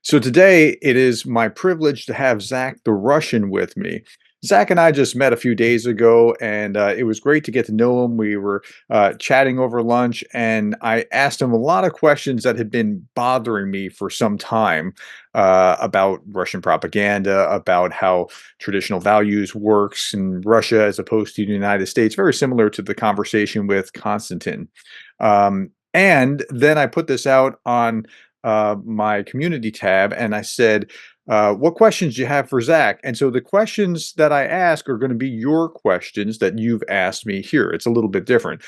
So today it is my privilege to have Zach the Russian with me. Zach and I just met a few days ago, and it was great to get to know him. We were chatting over lunch, and I asked him a lot of questions that had been bothering me for some time about Russian propaganda, about how traditional values works in Russia as opposed to the United States, very similar to the conversation with Konstantin. And then I put this out on my community tab and I said, what questions do you have for Zach? And so the questions that I ask are going to be your questions that you've asked me here. It's a little bit different.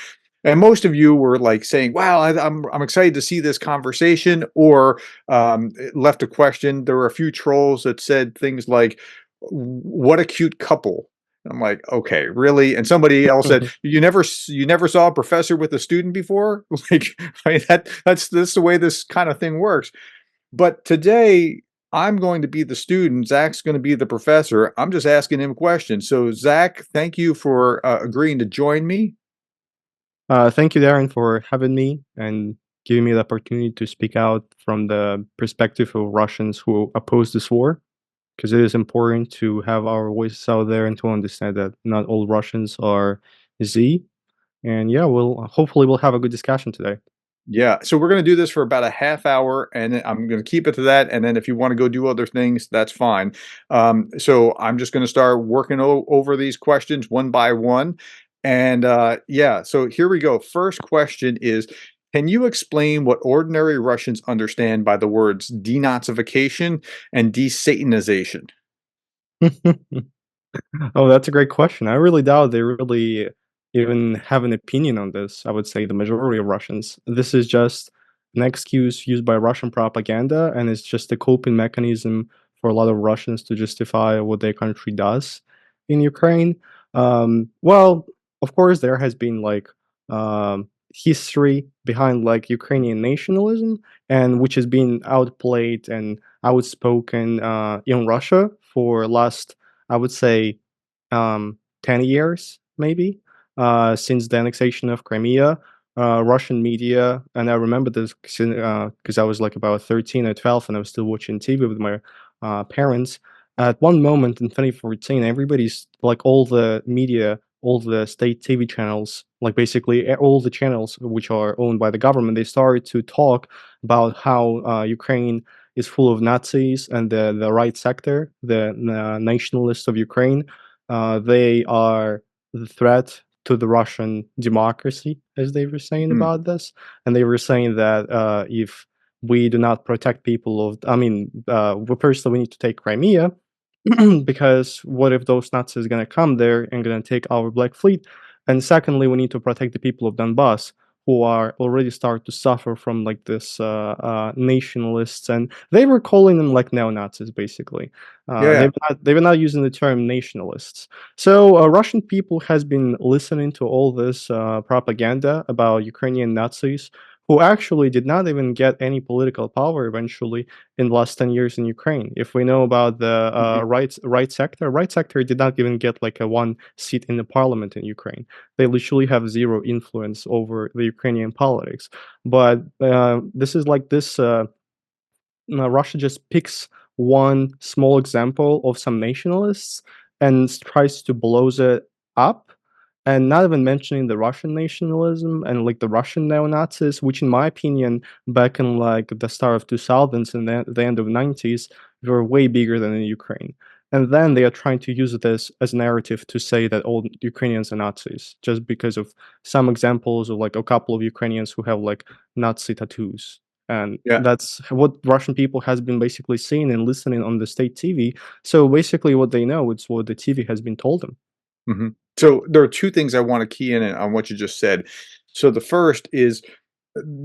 And most of you were like saying, "Wow, I'm excited to see this conversation," or left a question. There were a few trolls that said things like, "What a cute couple." I'm like, okay, really? And somebody else said, "You never saw a professor with a student before?" Like, I mean, that's the way this kind of thing works. But today, I'm going to be the student. Zach's going to be the professor. I'm just asking him questions. So, Zach, thank you for agreeing to join me. Thank you, Darren, for having me and giving me the opportunity to speak out from the perspective of Russians who oppose this war, because it is important to have our voices out there and to understand that not all Russians are Z. And yeah, we'll hopefully we'll have a good discussion today. Yeah, so we're going to do this for about a half hour, and then I'm going to keep it to that. And then if you want to go do other things, that's fine. So I'm just going to start working over these questions one by one. And yeah, so here we go. First question is, can you explain what ordinary Russians understand by the words denazification and desatanization? Oh, that's a great question. I really doubt they really even have an opinion on this. I would say the majority of Russians. This is just an excuse used by Russian propaganda, and it's just a coping mechanism for a lot of Russians to justify what their country does in Ukraine. Well, of course, there has been like history behind like Ukrainian nationalism, and which has been outplayed and outspoken in Russia for last, I would say, 10 years maybe, since the annexation of Crimea. Russian media, and I remember this because I was like about 13 or 12 and I was still watching TV with my parents. At one moment in 2014, everybody's like all the media, all the state TV channels, like basically all the channels which are owned by the government, they started to talk about how Ukraine is full of Nazis, and the right sector, the nationalists of Ukraine, they are the threat to the Russian democracy, as they were saying Hmm. about this. And they were saying that if we do not protect people of, I mean, first we need to take Crimea, because what if those Nazis are going to come there and going to take our Black Fleet? And secondly, we need to protect the people of Donbass, who are already start to suffer from like this nationalists, and they were calling them like neo-Nazis basically. Yeah, yeah. They were not using the term nationalists. So Russian people has been listening to all this propaganda about Ukrainian Nazis, who actually did not even get any political power eventually in the last 10 years in Ukraine. If we know about the Mhm. right sector did not even get like a one seat in the parliament in Ukraine. They literally have zero influence over the Ukrainian politics. But this is like this. Russia just picks one small example of some nationalists and tries to blows it up, and not even mentioning the Russian nationalism and like the Russian neo-Nazis, which in my opinion, back in like the start of 2000s and the end of 90s, were way bigger than in Ukraine. And then they are trying to use this as a narrative to say that all Ukrainians are Nazis, just because of some examples of like a couple of Ukrainians who have like Nazi tattoos. And Yeah. that's what Russian people has been basically seeing and listening on the state TV. So basically what they know, it's what the TV has been told them. Mhm. So there are two things I want to key in on what you just said. So the first is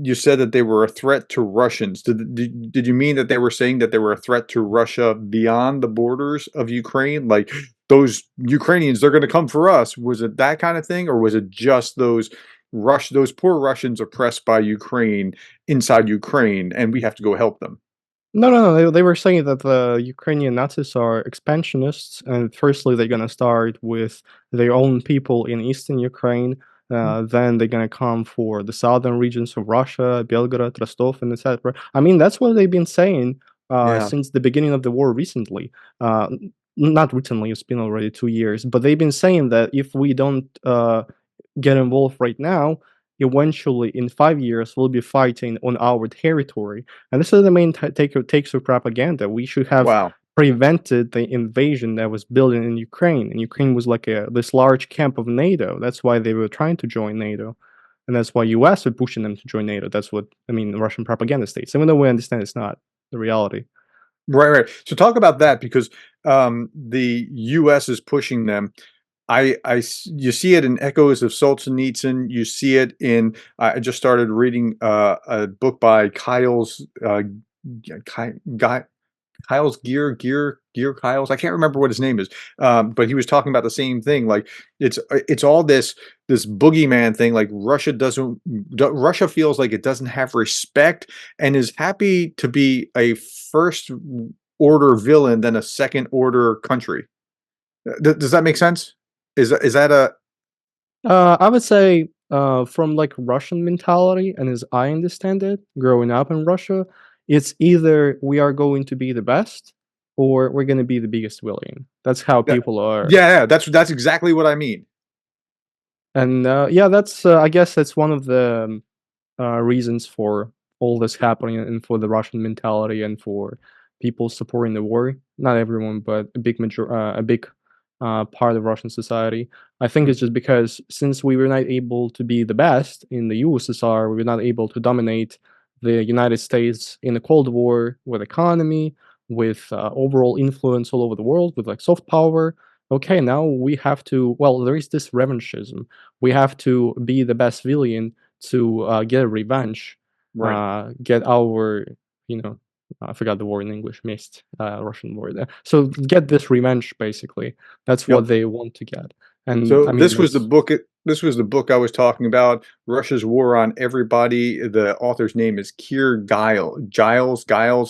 you said that they were a threat to Russians. Did you mean that they were saying that they were a threat to Russia beyond the borders of Ukraine? Like those Ukrainians, they're going to come for us. Was it that kind of thing, or was it just those poor Russians oppressed by Ukraine inside Ukraine, and we have to go help them? No, no, no. They were saying that the Ukrainian Nazis are expansionists, and firstly, they're gonna start with their own people in eastern Ukraine. Then they're gonna come for the southern regions of Russia, Belgorod, Rostov, and etc. I mean, that's what they've been saying Yeah. since the beginning of the war recently. Not recently, it's been already 2 years, but they've been saying that if we don't get involved right now, eventually in 5 years we'll be fighting on our territory. And this is the main takes of propaganda. We should have Wow. prevented the invasion that was building in Ukraine. And Ukraine was like this large camp of NATO. That's why they were trying to join NATO. And that's why US are pushing them to join NATO. That's what Russian propaganda states. Even though we understand it's not the reality. Right, right. So talk about that because the U.S. is pushing them. You see it in Echoes of Solzhenitsyn. You see it in. I just started reading a book by Guy, Kyle's Gear Kyle's. I can't remember what his name is, but he was talking about the same thing. Like it's all this boogeyman thing. Like Russia feels like it doesn't have respect and is happy to be a first order villain than a second order country. Does that make sense? Is that a I would say, from like Russian mentality, and as I understand it, growing up in Russia, it's either we are going to be the best or we're going to be the biggest villain. That's how yeah, people are. yeah, that's exactly what I mean. And yeah, that's I guess that's one of the reasons for all this happening and for the Russian mentality and for people supporting the war. Not everyone, but a big part of Russian society. I think Mm, it's just because since we were not able to be the best in the USSR, we were not able to dominate the United States in the Cold War with economy, with overall influence all over the world, with like soft power. Okay, now we have to. Well, there is this revanchism. We have to be the best villain to get a revenge, right. get our, you know, I forgot the word in English, missed Russian word there. So get this revenge, basically. That's what Yep. they want to get, and So I mean, this was the that's book. This was the book I was talking about. Russia's War on Everybody. The author's name is Giles.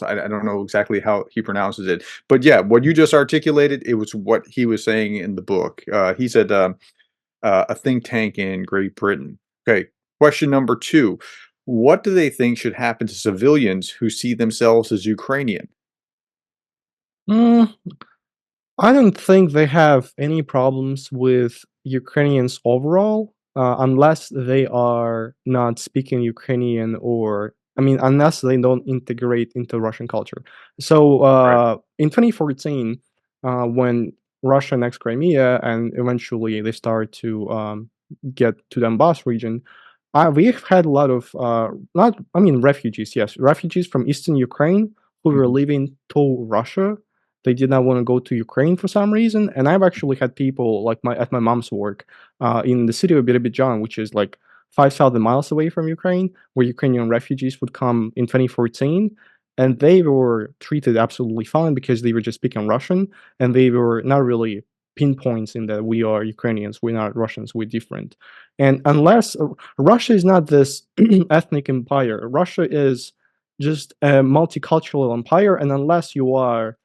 I don't know exactly how he pronounces it, but yeah, what you just articulated, it was what he was saying in the book. He's at a think tank in Great Britain. Okay, question number two: what do they think should happen to civilians who see themselves as Ukrainian? mm, I don't think they have any problems with Ukrainians overall, unless they are not speaking Ukrainian or, unless they don't integrate into Russian culture. So Right. in 2014, when Russia annexed Crimea and eventually they started to get to the Donbass region, we've had a lot of not, refugees, yes, refugees from Eastern Ukraine who were Mhm. leaving to Russia. They did not want to go to Ukraine for some reason, and I've actually had people like my at my mom's work in the city of Birobidzhan, which is like 5,000 miles away from Ukraine, where Ukrainian refugees would come in 2014, and they were treated absolutely fine because they were just speaking Russian, and they were not really pinpoints in that we are Ukrainians, we're not Russians, we're different. And unless Russia is not this ethnic empire, Russia is just a multicultural empire, and unless you are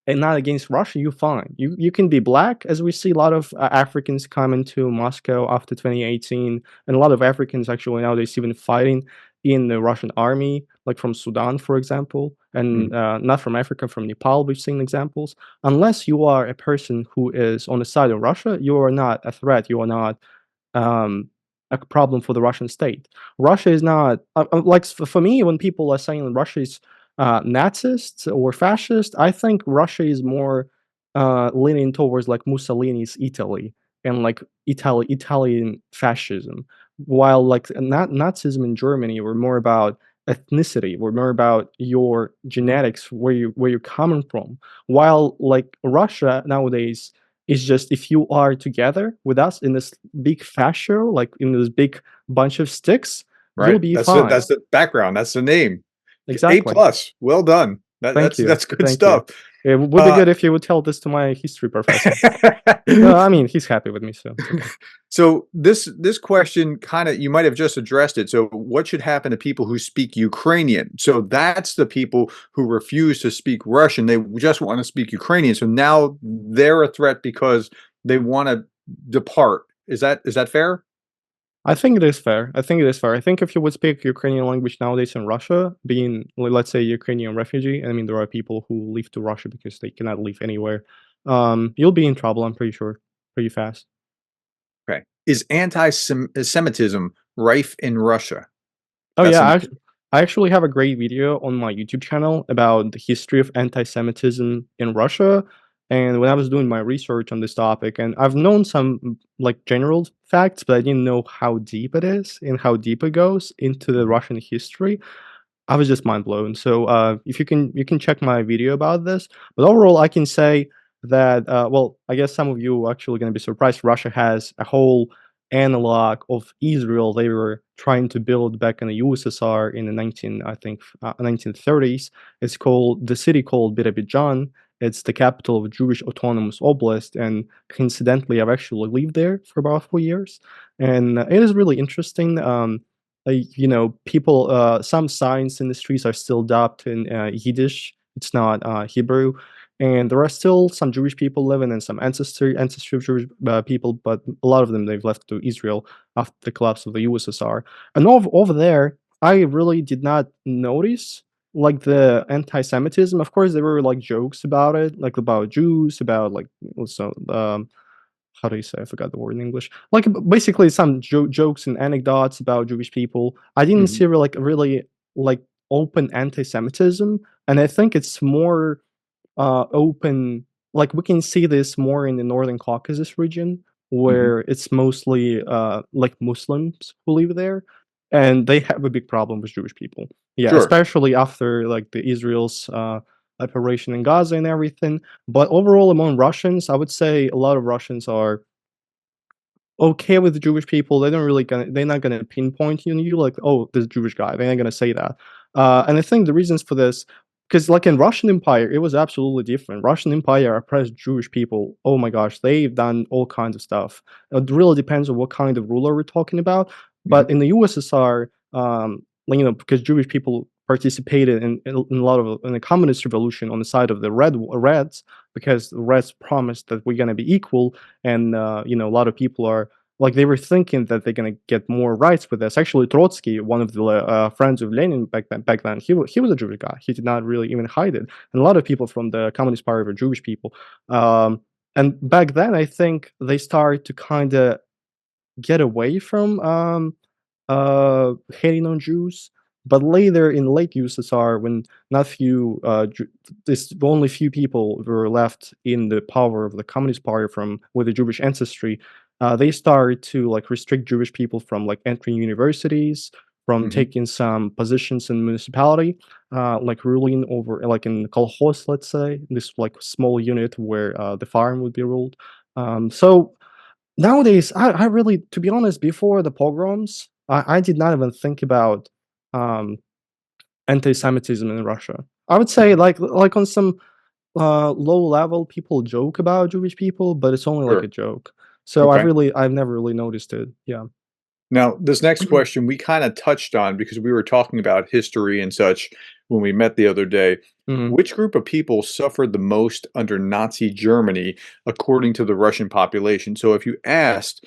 and not against Russia, you're fine. You can be black, as we see a lot of Africans coming to Moscow after 2018, and a lot of Africans actually nowadays even fighting in the Russian army, like from Sudan, for example, Mm. and not from Africa, from Nepal. We've seen examples. Unless you are a person who is on the side of Russia, you are not a threat. You are not um, a problem for the Russian state. Russia is not like for me when people are saying Russia is Nazist or fascist. I think Russia is more leaning towards like Mussolini's Italy and like Italian fascism, while like Nazism in Germany were more about ethnicity, were more about your genetics, where you're coming from. While like Russia nowadays is just if you are together with us in this big fascio, like in this big bunch of sticks, you'll Right. be That's the fine. that's the background. That's the name. A Exactly. plus. Well done. Thank you. That's good Thank you. stuff. It would be Uh, good if you would tell this to my history professor. He's happy with me, so it's okay. so this question kind of you might have just addressed it. So what should happen to people who speak Ukrainian? So that's the people who refuse to speak Russian. They just want to speak Ukrainian. So now they're a threat because they want to depart. Is that fair? I think it is fair. I think it is fair. I think if you would speak Ukrainian language nowadays in Russia, being let's say Ukrainian refugee, I mean there are people who leave to Russia because they cannot leave anywhere. You'll be in trouble. I'm pretty sure, pretty fast. Okay. Is anti-Semitism rife in Russia? Oh That's yeah, an I actually have a great video on my YouTube channel about the history of anti-Semitism in Russia. And when I was doing my research on this topic, and I've known some like general facts, but I didn't know how deep it is and how deep it goes into the Mhm, Russian history. I was just mind blown. So if you can check my video about this. But overall, I can say that well, I guess some of you are actually going to be surprised. Russia has a whole analog of Israel they were trying to build back in the USSR in the 1930s. It's called the city called Birobidzhan. It's the capital of Jewish Autonomous Oblast, and coincidentally, I've actually lived there for about 4 years, and it is really interesting. You know, people, some signs in the streets are still dubbed in Yiddish. It's not Hebrew, and there are still some Jewish people living and some ancestry of Jewish people, but a lot of them they've left to Israel after the collapse of the USSR. And over there, I really did not notice like the anti-Semitism. Of course, there were like jokes about it, like about Jews, about like also how do you say? I forgot the word in English. Like basically some jokes and anecdotes about Jewish people. I didn't mhm, see like really like open anti-Semitism, and I think it's more open. Like we can see this more in the Northern Caucasus region, mhm. where it's mostly like Muslims who live there, and they have a big problem with Jewish people. Yeah, Sure. especially after like the Israel's operation in Gaza and everything. But overall, among Russians, I would say a lot of Russians are okay with the Jewish people. They don't really gonna they're not gonna pinpoint you like, "Oh, this Jewish guy." They're not gonna say that. And I think the reasons for this, because like in Russian Empire, it was absolutely different. Russian Empire oppressed Jewish people. Oh my gosh, they've done all kinds of stuff. It really depends on what kind of ruler we're talking about. Mhm. But in the USSR, like, you know, because Jewish people participated in a lot of in the communist revolution on the side of the Reds, because the Reds promised that we're gonna be equal, and you know, a lot of people are like they were thinking that they're gonna get more rights with this. Actually, Trotsky, one of the friends of Lenin back then, he was a Jewish guy. He did not really even hide it, and a lot of people from the Communist Party were Jewish people. Um, and back then, I think they started to kind of get away from hating on Jews. But later in late USSR, when not few, this only few people were left in the power of the Communist Party from with a Jewish ancestry, they started to like restrict Jewish people from like entering universities, from Mhm. taking some positions in municipality, like ruling over like in kolkhoz, let's say this like small unit where the farm would be ruled. So nowadays, I really, to be honest, before the pogroms, I did not even think about um, anti-Semitism in Russia. I would say Mhm. like on some low level, people joke about Jewish people, but it's only like Sure. a joke. So Okay. I've never really noticed it. Yeah. Now, this next question we kinda touched on because we were talking about history and such when we met the other day. Mhm. Which group of people suffered the most under Nazi Germany according to the Russian population? So if you asked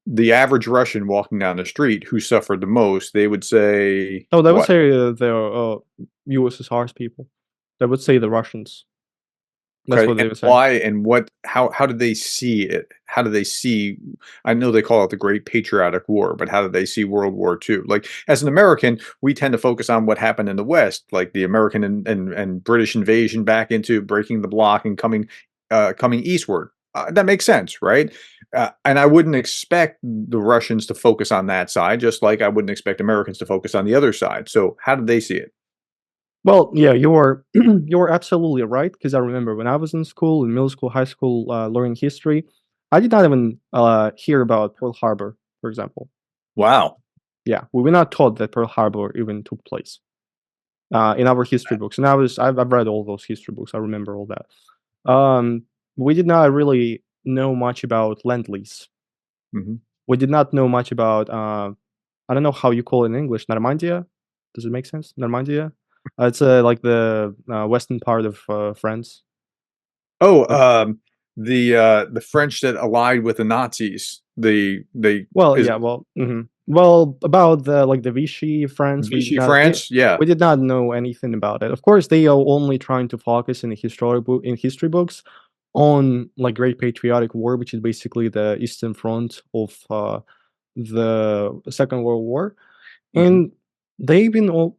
the average Russian walking down the street who suffered the most, they would say Oh, they would what? say they're USSR's people. They would say the Russians. That's Okay, what and they would say. why and what how did they see it? How do they see I know they call it the Great Patriotic War, but how did they see World War II? Like, as an American, we tend to focus on what happened in the West, like the American and British invasion back into breaking the block and coming eastward. That makes sense, right? And I wouldn't expect the Russians to focus on that side, just like I wouldn't expect Americans to focus on the other side. So how did they see it? Well, yeah, you're you're absolutely right. Because I remember when I was in school, in middle school, high school, learning history, I did not even hear about Pearl Harbor, for example. Wow. Yeah, we were not taught that Pearl Harbor even took place in our history books. And I've read all those history books. I remember all that. We did not really know much about Lend Lease. Mhm. We did not know much about I don't know how you call it in English. Normandia? Does it make sense? Normandia? It's like the western part of France. Oh, Like, the French that allied with the Nazis, they well, is yeah, well, mhm. Well, about the Vichy France, Vichy France? Yeah. we did not know anything about it. Of course, they are only trying to focus in the history books on like Great Patriotic War, which is basically the Eastern Front of the Second World War. Mhm. And they've been all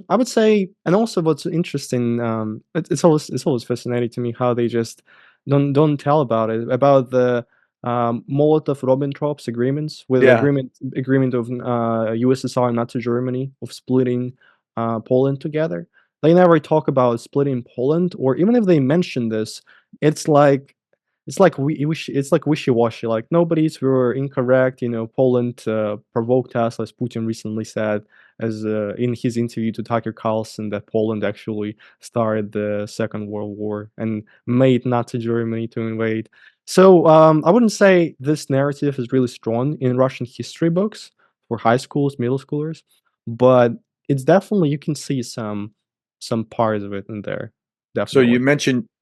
I would say, and also what's interesting, it's always fascinating to me how they just don't tell about it, about the, Molotov-Ribbentrop agreements, with the Yeah. agreement of, USSR and Nazi Germany of splitting, Poland together. They never talk about splitting Poland, or even if they mention this, it's like it's like wishy-washy, like, "Nobody's were incorrect, Poland, provoked us," as Putin recently said, as, in his interview to Tucker Carlson, that Poland actually started the Second World War and made Nazi Germany to invade. So, I wouldn't say this narrative is really strong in Russian history books for high schools, middle schoolers, but it's definitely you can see some parts of it in there, So definitely.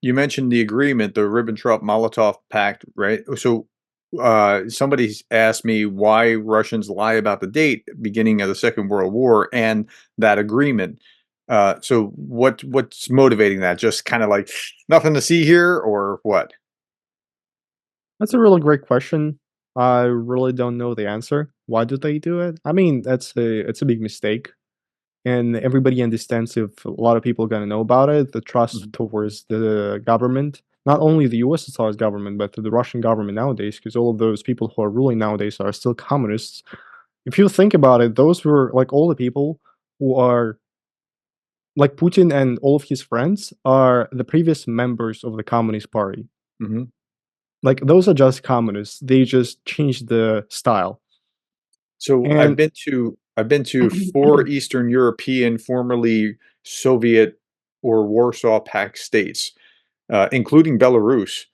you mentioned the agreement, the Ribbentrop-Molotov Pact, right? So somebody asked me why Russians lie about the date, beginning of the Second World War, and that agreement. So what's motivating that? Just kind of like nothing to see here, or what? That's a really great question. I really don't know the answer. Why do they do it? I mean, it's a big mistake, and everybody understands if a lot of people are gonna know about it, the trust Mhm. towards the government, not only the USSR's government, but to the Russian government nowadays, because all of those people who are ruling nowadays are still communists. If you think about it, those were like all the people who are like Putin and all of his friends are the previous members of the Communist Party. Mhm. Like those are just communists. They just changed the style. So And I've been to 4 Eastern European, formerly Soviet or Warsaw Pact states, including Belarus.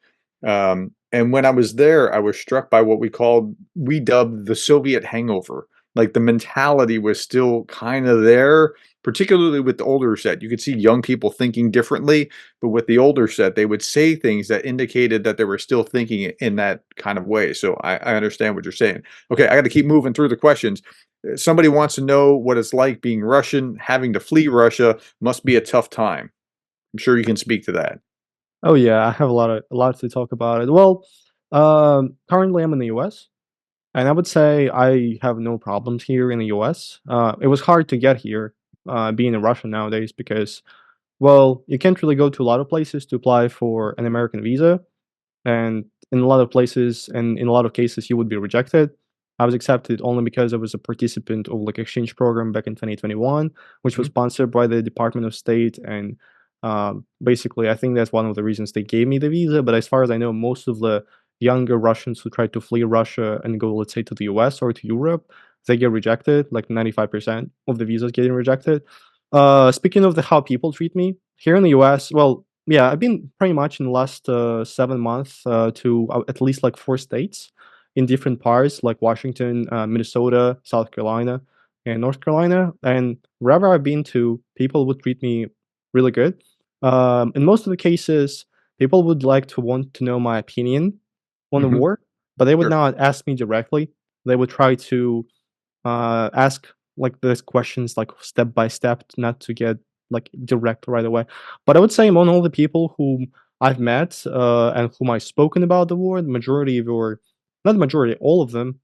And when I was there, I was struck by what we dubbed the Soviet hangover. Like the mentality was still kind of there, particularly with the older set. You could see young people thinking differently, but with the older set, they would say things that indicated that they were still thinking in that kind of way. So I understand what you're saying. Okay, I got to keep moving through the questions. Somebody wants to know what it's like being Russian, having to flee Russia must be a tough time. I'm sure you can speak to that. oh yeah, I have a lot to talk about it. Well, currently I'm in the US, and I would say I have no problems here in the US. It was hard to get here, being a Russian nowadays because, well, you can't really go to a lot of places to apply for an American visa. And in a lot of places and in a lot of cases you would be rejected. I was accepted only because I was a participant of like exchange program back in 2021, which was Mhm, sponsored by the Department of State, and basically I think that's one of the reasons they gave me the visa. But as far as I know, most of the younger Russians who try to flee Russia and go, let's say, to the US or to Europe, they get rejected. Like 95% of the visas getting rejected. Speaking of the how people treat me here in the US, well, yeah, I've been pretty much in the last 7 months to at least like 4 states in different parts, like Washington, Minnesota, South Carolina, and North Carolina. And wherever I've been to, people would treat me really good. In most of the cases, people would like to want to know my opinion on the mhm, war, but they would sure. not ask me directly. They would try to ask like these questions like step by step, not to get like direct right away. But I would say among all the people whom I've met and whom I've spoken about the war, the majority were, not the majority, all of them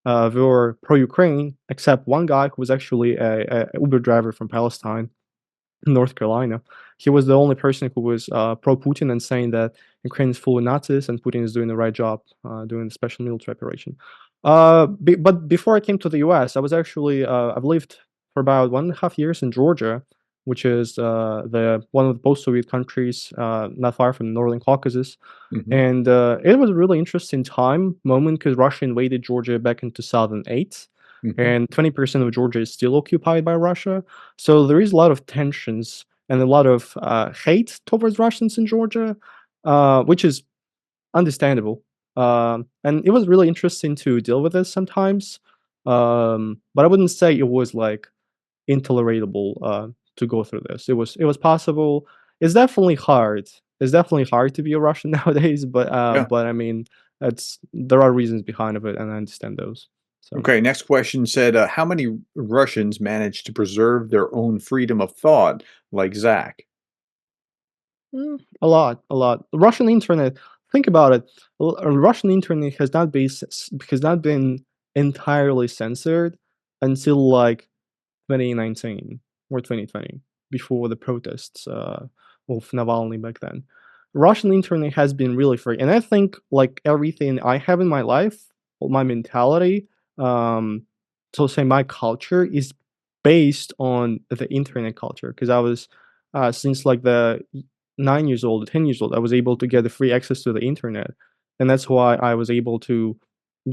were pro-Ukraine, except one guy who was actually a Uber driver from Palestine, North Carolina. He was the only person who was pro-Putin and saying that Ukraine is full of Nazis and Putin is doing the right job doing the special military operation. But before I came to the US, I was actually I've lived for about 1.5 years in Georgia, which is the one of the post-Soviet countries not far from the Northern Caucasus. Mhm, And it was a really interesting moment because Russia invaded Georgia back in 2008, mhm. and 20% of Georgia is still occupied by Russia. So there is a lot of tensions and a lot of hate towards Russians in Georgia, which is understandable. And it was really interesting to deal with this sometimes. But I wouldn't say it was like intolerable to go through this. It was possible. It's definitely hard. It's definitely hard to be a Russian nowadays. But Yeah. I mean, that's there are reasons behind of it, and I understand those. So. Okay, next question said, how many Russians manage to preserve their own freedom of thought, like Zach? A lot, a lot. The Russian internet, think about it. Russian internet has not been entirely censored until like 2019 or 2020, before the protests of Navalny back then. Russian internet has been really free, and I think like everything I have in my life, my mentality, um, so say my culture is based on the internet culture because I was since like the 9 years old, 10 years old, I was able to get the free access to the internet, and that's why I was able to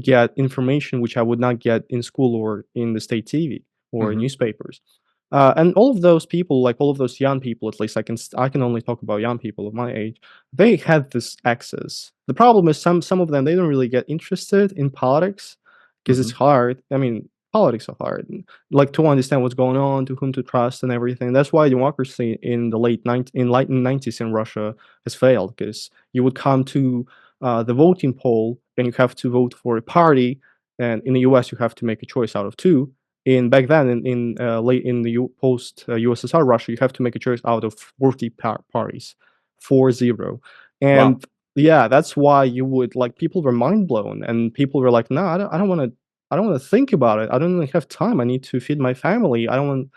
get information which I would not get in school or in the state TV or Hmm. newspapers. And all of those people, like all of those young people, at least I can only talk about young people of my age. They had this access. The problem is some of them they don't really get interested in politics because it's Hmm. hard. I mean, politics are hard. Like to understand what's going on, to whom to trust, and everything. That's why democracy in the late 90s in Russia has failed because you would come to the voting poll and you have to vote for a party, and in the U.S. you have to make a choice out of two. In back then, late in the post USSR Russia, you have to make a choice out of 40 parties, 40, Wow. and yeah, that's why you would like people were mind blown, and people were like, "No, I don't want to. I don't want to think about it. I don't really have time. I need to feed my family. I don't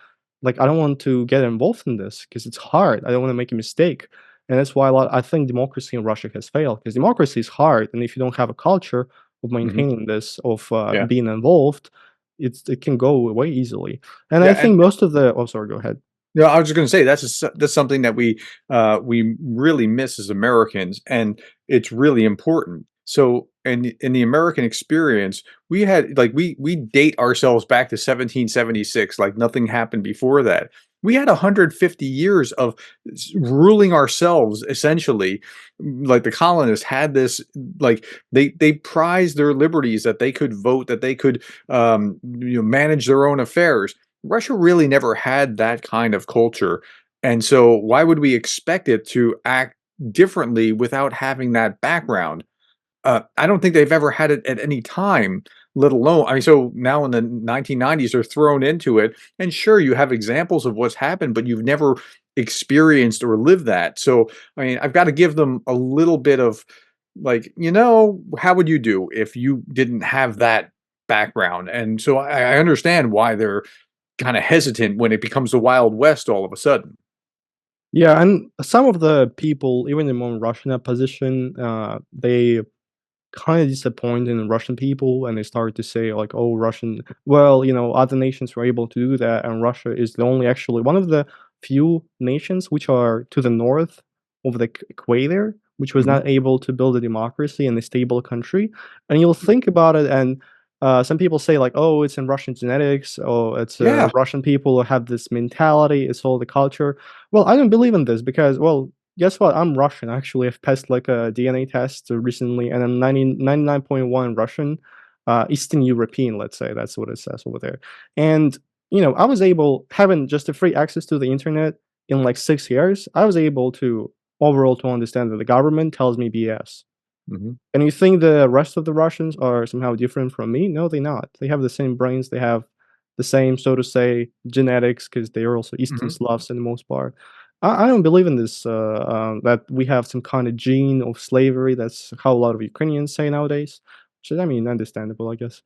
want to get involved in this because it's hard. I don't want to make a mistake." And that's why I think democracy in Russia has failed because democracy is hard, and if you don't have a culture of Hmm. maintaining this, of Yeah. being involved, it can go away easily. And I Yeah. And think most of the oh, sorry, go ahead. no, I was just going to say that's something that we really miss as Americans, and it's really important. So, in the American experience, we had like we date ourselves back to 1776, like nothing happened before that. We had 150 years of ruling ourselves, essentially. Like the colonists had this, like they prized their liberties, that they could vote, that they could manage their own affairs. Russia really never had that kind of culture. And so why would we expect it to act differently without having that background? I don't think they've ever had it at any time, let alone, I mean, so now in the 1990s, they're thrown into it. And sure, you have examples of what's happened, but you've never experienced or lived that. So, I mean, I've got to give them a little bit of like, how would you do if you didn't have that background? And so I understand why they're kind of hesitant when it becomes the Wild West all of a sudden. Yeah, and some of the people, even among Russian opposition, they kind of disappointed in Russian people, and they started to say like, "Oh, Russian, well, other nations were able to do that, and Russia is the only actually one of the few nations which are to the north of the equator, which was Mhm. not able to build a democracy and a stable country." And you'll think about it, and some people say like, "Oh, it's in Russian genetics. Oh, it's Yeah. Russian people have this mentality. It's all the culture." Well, I don't believe in this because, well, guess what? I'm Russian. Actually, I've passed like a DNA test recently, and I'm 99.1 Russian, Eastern European, let's say. That's what it says over there. And, I was able, having just a free access to the internet in like 6 years, I was able to overall to understand that the government tells me BS. Mhm. And you think the rest of the Russians are somehow different from me? No, they're not. They have the same brains. They have the same, so to say, genetics because they are also Eastern Mhm. Slavs in the most part. I don't believe in this, that we have some kind of gene of slavery. That's how a lot of Ukrainians say nowadays. Which is, I mean, understandable, I guess.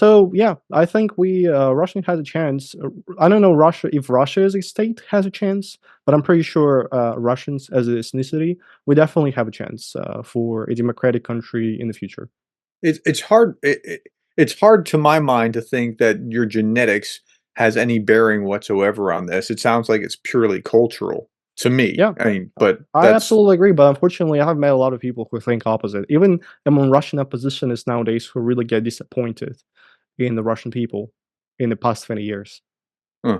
So yeah, I think Russia has a chance. I don't know Russia if Russia as a state has a chance, but I'm pretty sure Russians as an ethnicity we definitely have a chance for a democratic country in the future. It's hard to my mind to think that your genetics has any bearing whatsoever on this. It sounds like it's purely cultural to me. Yeah, I mean, but I that's absolutely agree. But unfortunately, I have met a lot of people who think opposite. Even among Russian oppositionists nowadays, who really get disappointed in the Russian people in the past 20 years. huh.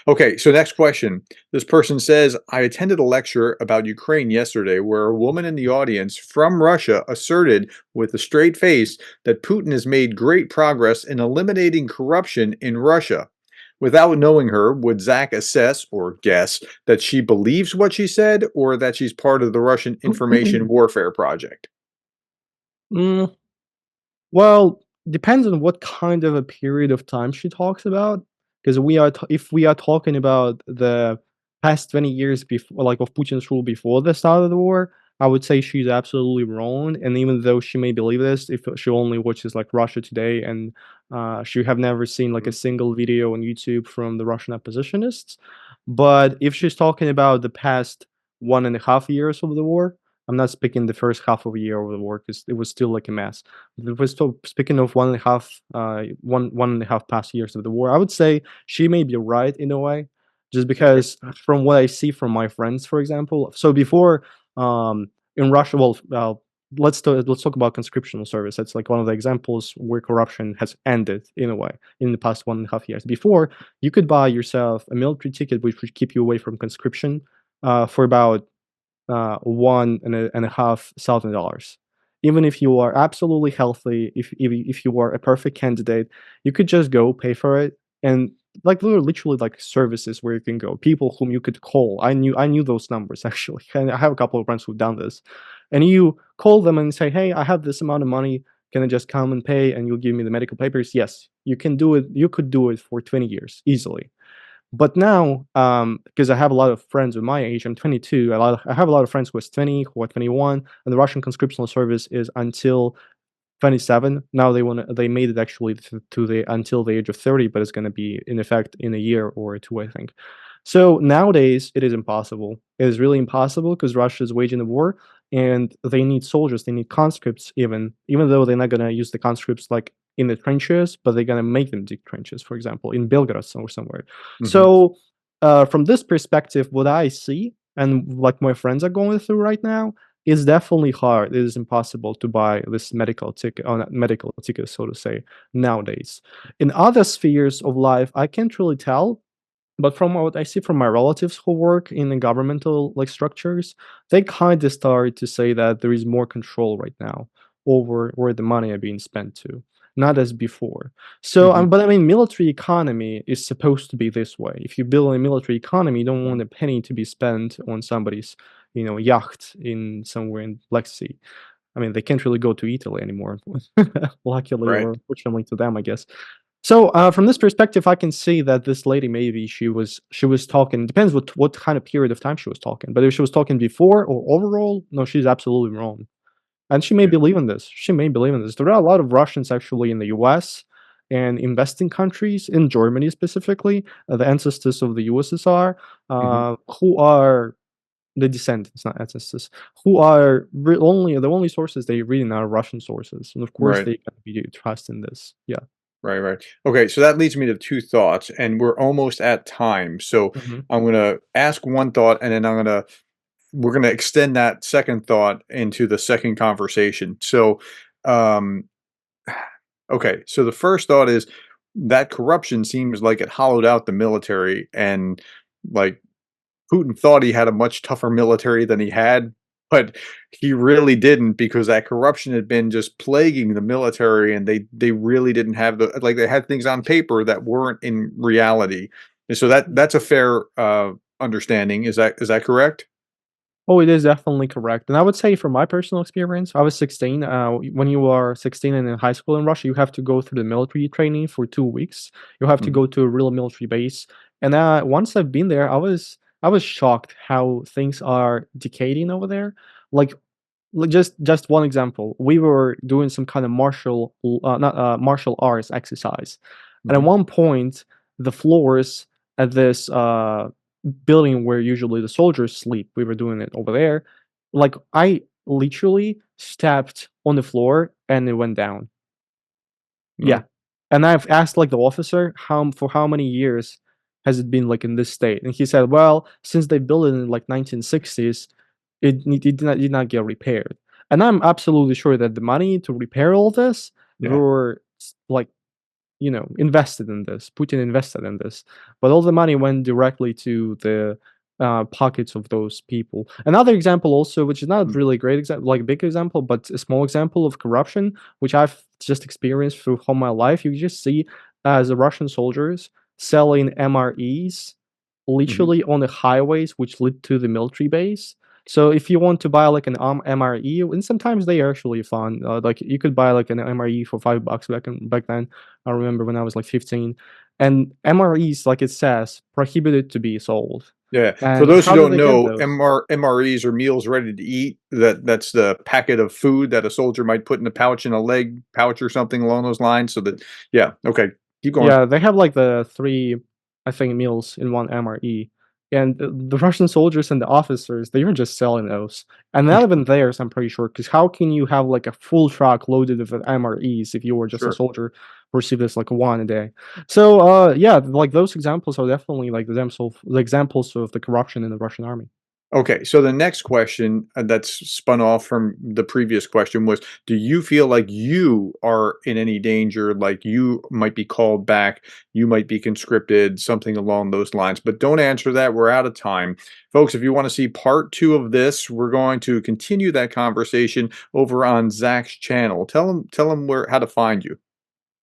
Okay, so next question. This person says, I attended a lecture about Ukraine yesterday where a woman in the audience from Russia asserted with a straight face that Putin has made great progress in eliminating corruption in Russia. Without knowing her, would Zach assess or guess that she believes what she said or that she's part of the Russian information warfare project? Mm, well, depends on what kind of a period of time she talks about. Because if we are talking about the past 20 years before, like of Putin's rule before the start of the war, I would say she's absolutely wrong. And even though she may believe this, if she only watches like Russia Today and she have never seen like a Mhm. single video on YouTube from the Russian oppositionists, but if she's talking about the past 1.5 years of the war, I'm not speaking the first half of a year of the war because it was still like a mess. If we're still speaking of 1.5 past years of the war, I would say she may be right in a way, just Okay. because from what I see from my friends, for example. So before, in Russia, well, let's talk about conscriptional service. That's like one of the examples where corruption has ended in a way in the past 1.5 years. Before, you could buy yourself a military ticket, which would keep you away from conscription, for about $1,500. Even if you are absolutely healthy, if you are a perfect candidate, you could just go pay for it, and like there are literally like services where you can go, people whom you could call. I knew those numbers actually, and I have a couple of friends who've done this, and you call them and say, "Hey, I have this amount of money. Can I just come and pay? And you'll give me the medical papers." Yes, you can do it. You could do it for 20 years easily. But now, because I have a lot of friends with my age, I'm 22. I have a lot of friends who are 20, who are 21, and the Russian conscriptional service is until 27. Now they made it actually to the until the age of 30, but it's gonna be in effect in a year or two, I think. So nowadays it is impossible. It is really impossible because Russia is waging a war and they need soldiers, they need conscripts even though they're not gonna use the conscripts like in the trenches, but they're gonna make them dig trenches, for example, in Belgrade or somewhere. Mhm. So from this perspective, what I see and like my friends are going through right now, it's definitely hard. It is impossible to buy this medical ticket, so to say, nowadays. In other spheres of life, I can't really tell, but from what I see from my relatives who work in the governmental like structures, they kind of started to say that there is more control right now over where the money are being spent to, not as before. So, Mhm. but I mean, military economy is supposed to be this way. If you build a military economy, you don't want a penny to be spent on somebody's, yacht in somewhere in Black Sea. I mean, they can't really go to Italy anymore, luckily Right. or fortunately to them, I guess. So, from this perspective, I can see that this lady maybe she was talking. Depends what kind of period of time she was talking. But if she was talking before or overall, no, she's absolutely wrong. And she may Yeah. believe in this. She may believe in this. There are a lot of Russians actually in the U.S. and investing countries, in Germany specifically, the ancestors of the USSR, Mhm. who are the descendants, not ancestors, who are only the only sources they read in are Russian sources, and of course Right. they can be trust in this. Yeah. Right, right. Okay, so that leads me to 2 thoughts, and we're almost at time. So Hmm. I'm gonna ask one thought, and then we're gonna extend that second thought into the second conversation. So, um, okay, so the first thought is that corruption seems like it hollowed out the military, and like Putin thought he had a much tougher military than he had, but he really didn't because that corruption had been just plaguing the military, and they really didn't have they had things on paper that weren't in reality. And so that's a fair understanding. Is that correct? Oh, it is definitely correct. And I would say from my personal experience, I was 16. When you are 16 and in high school in Russia, you have to go through the military training for 2 weeks. You have to Mhm, go to a real military base. And once I've been there, I was shocked how things are decaying over there. Like just one example, we were doing some kind of not martial arts exercise, and at mhm, one point, the floors at this building where usually the soldiers sleep, we were doing it over there. Like I literally stepped on the floor and it went down. Yeah, mm, and I've asked like the officer how many years has it been like in this state, and he said, well, since they built it in like 1960s, it did not get repaired. And I'm absolutely sure that the money to repair all this yeah, were like invested in this. Putin invested in this, but all the money went directly to the pockets of those people. Another example, also, which is not mm, really a great example, like a big example, but a small example of corruption, which I've just experienced through all my life. You just see as the Russian soldiers selling MREs mhm, literally on the highways which lead to the military base. So if you want to buy like an MRE, and sometimes they are actually fun. Like you could buy like an MRE for $5 back then. I remember when I was like 15, and MREs, like it says, prohibited to be sold. Yeah. For And those who how do don't they get know, those? MREs are meals ready to eat. That's the packet of food that a soldier might put in a pouch in a leg pouch or something along those lines. So that, yeah. Okay. Keep going. Yeah, they have like the 3, I think, meals in one MRE. And the Russian soldiers and the officers, they were just selling those. And not even theirs, I'm pretty sure, because how can you have like a full truck loaded with MREs if you were just a Sure. soldier receive this like one a day? So yeah, like those examples are definitely like the examples of the corruption in the Russian army. Okay, so the next question that's spun off from the previous question was, do you feel like you are in any danger, like you might be called back, you might be conscripted, something along those lines? But don't answer that. We're out of time. Folks, if you want to see part 2 of this, we're going to continue that conversation over on Zach's channel. Tell him where how to find you.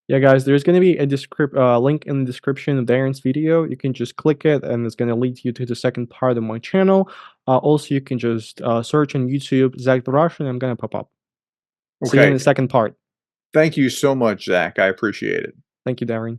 Yeah, guys, there's going to be a link in the description of Darren's video. You can just click it, and it's going to lead you to the second part of my channel. Also, you can just search on YouTube Zack the Russian. I'm going to pop up. See you in Okay. the second part. Thank you so much, Zach. I appreciate it. Thank you, Darren.